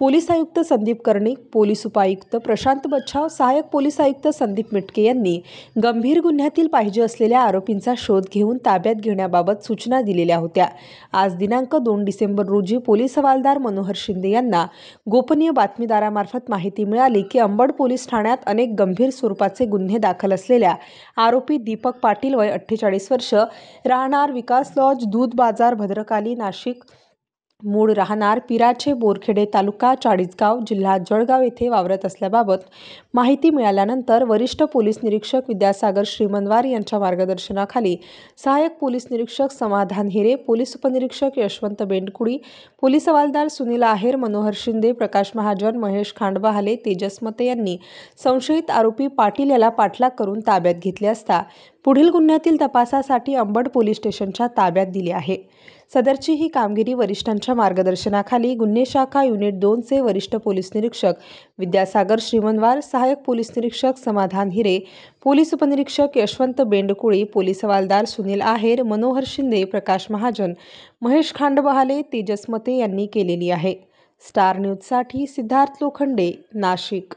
Police आयुक्त Sandeep Karnik, police उपायुक्त प्रशांत बच्छाव, सहाय्यक पोलीस आयुक्त संदीप मिटके यांनी गंभीर गुन्ह्यातील पाहिजे असलेल्या आरोपींचा शोध घेऊन ताब्यात घेण्याबाबत सूचना दिलेल्या होत्या। आज दिनांक 2 डिसेंबर रोजी पोलीस हवालदार मनोहर शिंदे यांना गोपनीय बातमीदारामार्फत माहिती मिळाली की अंबड पोलीस ठाण्यात अनेक गंभीर स्वरूपाचे गुन्हे दाखल असलेल्या आरोपी दीपक पाटील वय 48 वर्ष, राहणार विकास लॉज, दूध बाजार, भद्रकाली, नाशिक, मूळ राहणार पिराचे, बोरखेडे तालुका चाळीसगाव, जिल्हा जळगाव येथे वावरत असल्याबाबत माहिती मिळाल्यानंतर वरिष्ठ पोलीस निरीक्षक विद्यासागर श्रीमंतवार यांच्या मार्गदर्शनाखाली सहाय्यक पोलीस निरीक्षक समाधान हिरे, पोलीस उपनिरीक्षक यशवंत बेंडकुळी, पोलीस हवालदार सुनील आहेर, मनोहर शिंदे, प्रकाश महाजन, महेश खांडबहाले, तेजस मते यांनी संशयित आरोपी पाटील याला पाठलाग करून ताब्यात घेतले असता पुढील गुन्ह्यातील तपासासाठी अंबड पोलीस स्टेशनच्या ताब्यात दिले आहे। सदरची ही कामगिरी वरिष्ठांच्या मार्गदर्शनाखाली गुन्हे शाखा युनिट 2 चे वरिष्ठ पोलीस निरीक्षक विद्यासागर श्रीमंतवार, सहाय्यक पोलीस निरीक्षक समाधान हिरे, पोलीस उपनिरीक्षक यशवंत बेंडकुळी, पोलीस हवालदार सुनील आहेर, मनोहर शिंदे, प्रकाश महाजन, महेश खांडबहाले, तेजस मते यांनी केलेली आहे। स्टार न्यूजसाठी सिद्धार्थ लोखंडे, नाशिक।